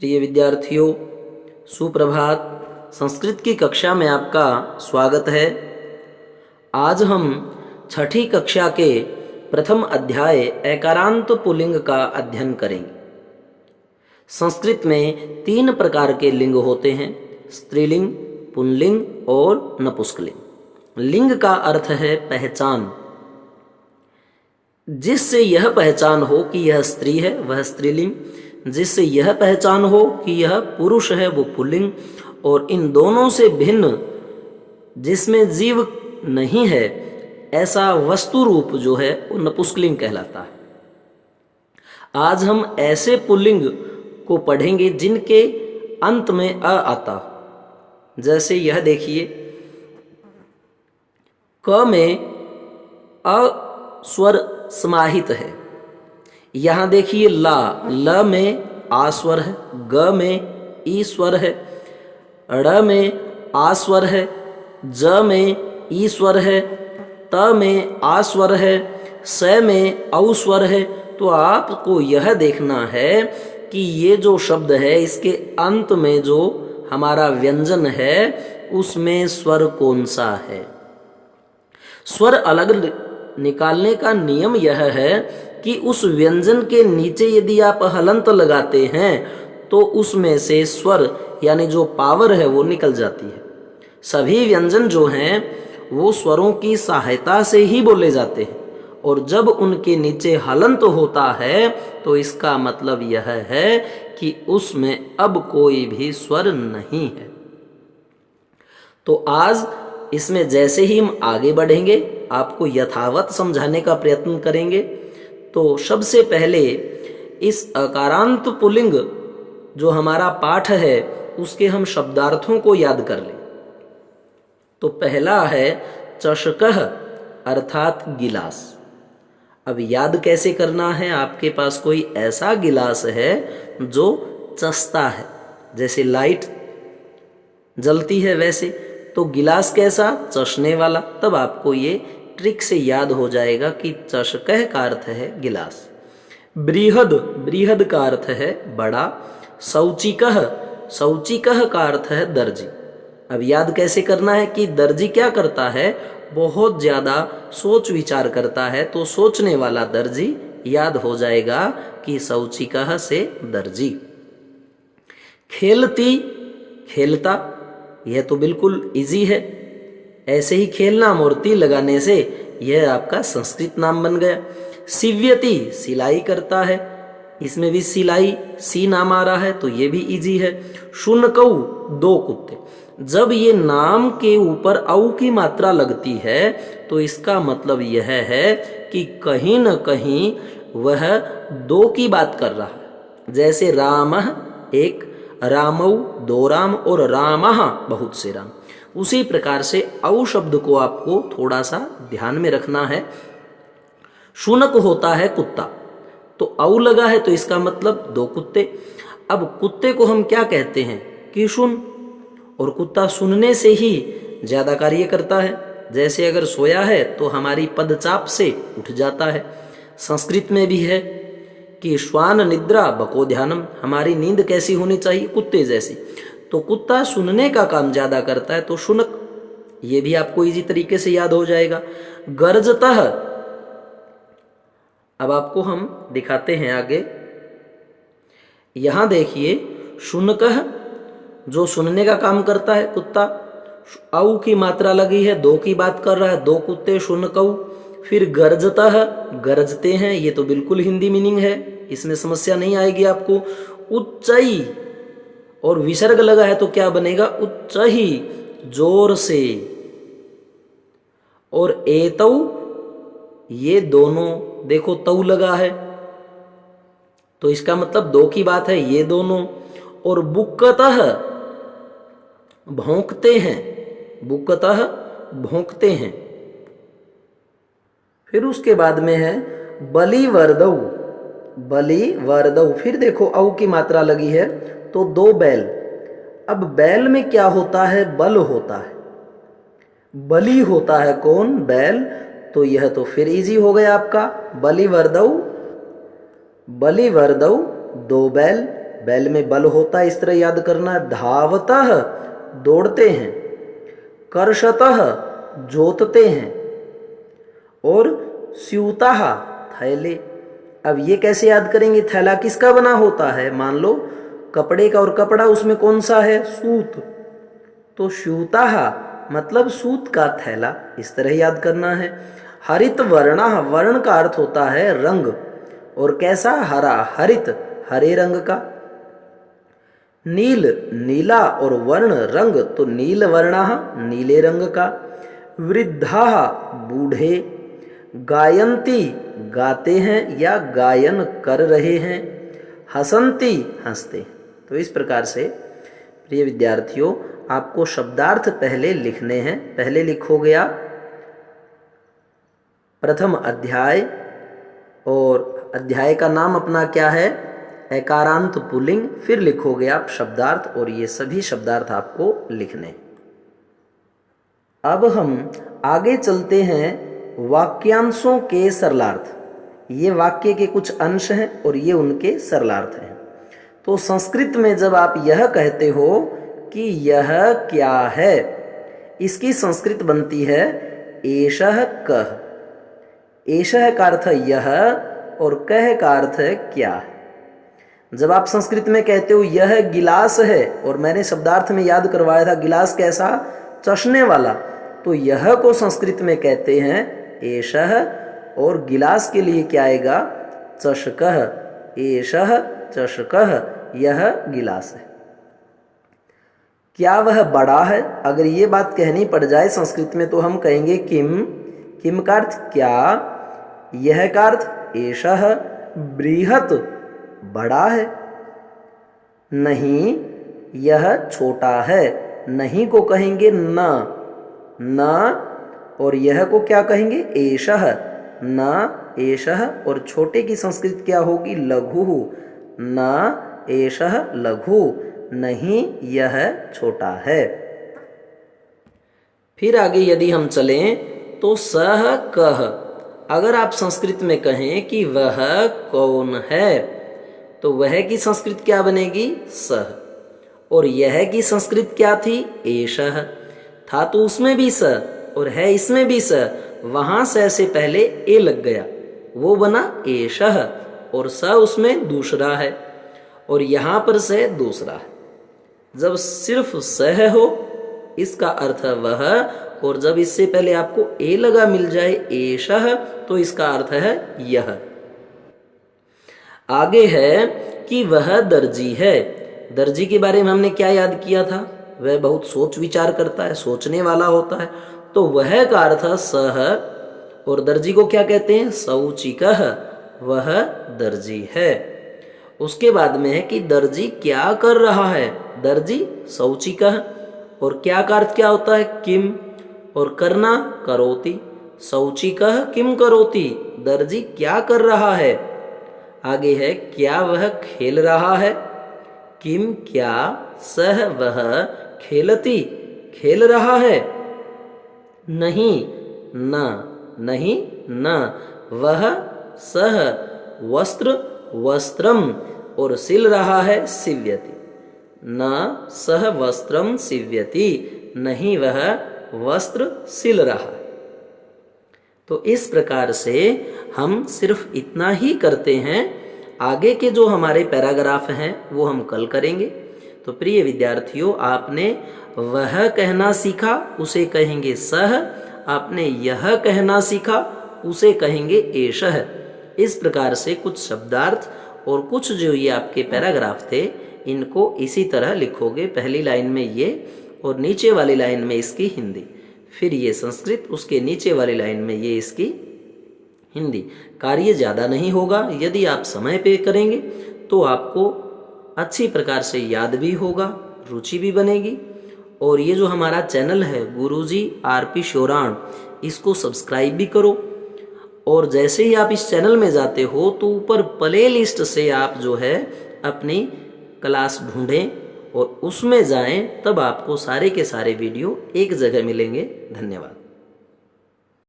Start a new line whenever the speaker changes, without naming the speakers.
प्रिय विद्यार्थियों, सुप्रभात। संस्कृत की कक्षा में आपका स्वागत है। आज हम छठी कक्षा के प्रथम अध्याय एकारांत पुल्लिंग का अध्ययन करेंगे। संस्कृत में 3 प्रकार के लिंग होते हैं: स्त्रीलिंग, पुल्लिंग और नपुंसकलिंग। लिंग का अर्थ है पहचान, जिससे यह पहचान हो कि यह स्त्री है वह स्त्रीलिंग, जिससे यह पहचान हो कि यह पुरुष है वो पुल्लिंग, और इन दोनों से भिन्न जिसमें जीव नहीं है ऐसा वस्तु रूप जो है वो नपुंसकलिंग कहलाता है। आज हम ऐसे पुल्लिंग को पढ़ेंगे जिनके अंत में अ आता। जैसे यह देखिए, क में अ स्वर समाहित है। यहाँ देखिए ला, ल में आ स्वर है, ग में ई स्वर है, ड़ में आ स्वर है, ज में ई स्वर है, त में आ स्वर है, स में औ स्वर है। तो आपको यह देखना है कि ये जो शब्द है इसके अंत में जो हमारा व्यंजन है उसमें स्वर कौन सा है। स्वर अलग निकालने का नियम यह है कि उस व्यंजन के नीचे यदि आप हलंत लगाते हैं तो उसमें से स्वर यानी जो पावर है वो निकल जाती है। सभी व्यंजन जो हैं वो स्वरों की सहायता से ही बोले जाते हैं, और जब उनके नीचे हलंत होता है तो इसका मतलब यह है कि उसमें अब कोई भी स्वर नहीं है। तो आज इसमें जैसे ही हम आगे बढ़ेंगे आपको यथावत समझाने का प्रयत्न करेंगे। तो सबसे पहले इस अकारांत पुल्लिंग जो हमारा पाठ है उसके हम शब्दार्थों को याद कर लें। तो पहला है चषकः अर्थात गिलास। अब याद कैसे करना है? आपके पास कोई ऐसा गिलास है जो चसता है, जैसे लाइट जलती है वैसे, तो गिलास कैसा? चषने वाला। तब आपको ये ट्रिक से याद हो जाएगा कि चषकः का अर्थ है गिलास। बृहद, बृहद का अर्थ है बड़ा। शौचिकः, शौचिकः का अर्थ है दर्जी। अब याद कैसे करना है कि दर्जी क्या करता है? बहुत ज़्यादा सोच विचार करता है, तो सोचने वाला दर्जी याद हो जाएगा कि शौचिकः से दर्जी। खेलती, खेलता, यह तो बिल्कुल इजी है। ऐसे ही खेलना मूर्ति लगाने से यह आपका संस्कृत नाम बन गया। सिव्यति, सिलाई करता है, इसमें भी सिलाई सी नाम आ रहा है तो ये भी इजी है। शुनकऊ, 2 कुत्ते। जब ये नाम के ऊपर औ की मात्रा लगती है तो इसका मतलब यह है कि कहीं न कहीं वह 2 की बात कर रहा है। जैसे रामः, एक, रामौ, 2 राम, और रामः, बहुत से राम। उसी प्रकार से औ शब्द को आपको थोड़ा सा ध्यान में रखना है। शुनक होता है कुत्ता, तो औ लगा है तो इसका मतलब 2 कुत्ते। अब कुत्ते को हम क्या कहते हैं? कि सुन, और कुत्ता सुनने से ही ज़्यादा कार्य करता है। जैसे अगर सोया है तो हमारी पदचाप से उठ जाता है। संस्कृत में भी है कि श्वान निद्रा बको ध्यानम, हमारी नींद कैसी होनी चाहिए? कुत्ते जैसी। तो कुत्ता सुनने का काम ज़्यादा करता है तो शुनक, ये भी आपको इजी तरीके से याद हो जाएगा। गर्जतः, अब आपको हम दिखाते हैं आगे। यहाँ देखिए, शुनकः जो सुनने का काम करता है कुत्ता, औ की मात्रा लगी है, 2 की बात कर रहा है, 2 कुत्ते शुनकऊ। फिर गर्जतः, गरजते हैं, ये तो बिल्कुल हिंदी मीनिंग है, इसमें समस्या नहीं आएगी आपको। उच्चई, और विसर्ग लगा है तो क्या बनेगा? उच्चही, जोर से। और एतौ, ये दोनों, देखो तौ लगा है तो इसका मतलब 2 की बात है, ये दोनों। और बुक्कतः, भौंकते हैं, बुक्कतः भौंकते हैं। फिर उसके बाद में है बलिवर्दौ, बलिवर्दौ। फिर देखो औ की मात्रा लगी है तो 2 बैल। अब बैल में क्या होता है? बल होता है। बलि होता है कौन? बैल। तो यह तो फिर इजी हो गया आपका। बलिवर्दौ, बलिवर्दौ, 2 बैल। बैल में बल होता है, इस तरह याद करना है। धावतः दौड़ते हैं, कर्षतः जोतते हैं, और स्यूताः थैले। अब ये कैसे याद करेंगे? थैला किसका बना होता है? मान लो कपड़े का, और कपड़ा उसमें कौन सा है? सूत। तो स्यूताः मतलब सूत का थैला, इस तरह याद करना है। हरित वर्णः, वर्ण का अर्थ होता है रंग, और कैसा? हरा, हरित हरे रंग का। नील नीला, और वर्ण रंग, तो नील वर्णः नीले रंग का। वृद्धाः बूढ़े। गायन्ति गाते हैं या गायन कर रहे हैं। हसन्ति हंसते। तो इस प्रकार से प्रिय विद्यार्थियों, आपको शब्दार्थ पहले लिखने हैं। पहले लिखोगे आप प्रथम अध्याय, और अध्याय का नाम अपना क्या है? एकारांत पुल्लिंग। फिर लिखोगे आप शब्दार्थ, और ये सभी शब्दार्थ आपको लिखने। अब हम आगे चलते हैं वाक्यांशों के सरलार्थ। ये वाक्य के कुछ अंश हैं और ये उनके सरलार्थ हैं। तो संस्कृत में जब आप यह कहते हो कि यह क्या है, इसकी संस्कृत बनती है एषः कः। एषः का अर्थ यह, और कः का अर्थ क्या है। जब आप संस्कृत में कहते हो यह गिलास है, और मैंने शब्दार्थ में याद करवाया था गिलास कैसा? चश्ने वाला। तो यह को संस्कृत में कहते हैं एषः, और गिलास के लिए क्या आएगा? चषकः। एषः चषकः, यह गिलास है। क्या वह बड़ा है? अगर ये बात कहनी पड़ जाए संस्कृत में तो हम कहेंगे किम। किम का अर्थ क्या, यह का अर्थ एषः। बृहत् बड़ा है। नहीं, यह छोटा है। नहीं को कहेंगे न, न, और यह को क्या कहेंगे? एषः। न एषः, और छोटे की संस्कृत क्या होगी? लघु। न एषः लघु, नहीं यह छोटा है। फिर आगे यदि हम चलें तो सः कः। अगर आप संस्कृत में कहें कि वह कौन है, तो वह की संस्कृत क्या बनेगी? सः। और यह की संस्कृत क्या थी? एषः। था तो उसमें भी स, और है इसमें भी स। वहां स से पहले ए लग गया, वो बना एषः, और स उसमें दूसरा है, और यहां पर स दूसरा है। जब सिर्फ सह हो, इसका अर्थ वह, और जब इससे पहले आपको ए लगा मिल जाए एषः, तो इसका अर्थ है यह। आगे है कि वह दर्जी है। दर्जी के बारे में हमने क्या याद किया था? वह बहुत सोच विचार करता है, सोचने वाला होता है। तो वह का अर्थ सह, और दर्जी को क्या कहते हैं? सौचिकः। वह दर्जी है। उसके बाद में है कि दर्जी क्या कर रहा है? दर्जी सौचिकः। और क्या का अर्थ क्या होता है? किम। और करना करोति। सौचिकः किम करोति, दर्जी क्या कर रहा है। आगे है क्या वह खेल रहा है? किम क्या, सह वह, खेलती खेल रहा है। नहीं न, नहीं न, वह सह वस्त्र वस्त्रम, और सिल रहा है सिव्यति। न सह वस्त्रम सिव्यति, नहीं वह वस्त्र सिल रहा। तो इस प्रकार से हम सिर्फ इतना ही करते हैं। आगे के जो हमारे पैराग्राफ हैं वो हम कल करेंगे। तो प्रिय विद्यार्थियों, आपने वह कहना सीखा, उसे कहेंगे सह। आपने यह कहना सीखा, उसे कहेंगे एषः। इस प्रकार से कुछ शब्दार्थ और कुछ जो ये आपके पैराग्राफ थे, इनको इसी तरह लिखोगे। पहली लाइन में ये, और नीचे वाली लाइन में इसकी हिंदी, फिर ये संस्कृत, उसके नीचे वाली लाइन में ये इसकी हिंदी। कार्य ज़्यादा नहीं होगा। यदि आप समय पे करेंगे तो आपको अच्छी प्रकार से याद भी होगा, रुचि भी बनेगी। और ये जो हमारा चैनल है गुरुजी आरपी शोराण, इसको सब्सक्राइब भी करो। और जैसे ही आप इस चैनल में जाते हो तो ऊपर प्ले लिस्ट से आप जो है अपनी क्लास ढूंढें और उसमें जाएं, तब आपको सारे के सारे वीडियो एक जगह मिलेंगे। धन्यवाद।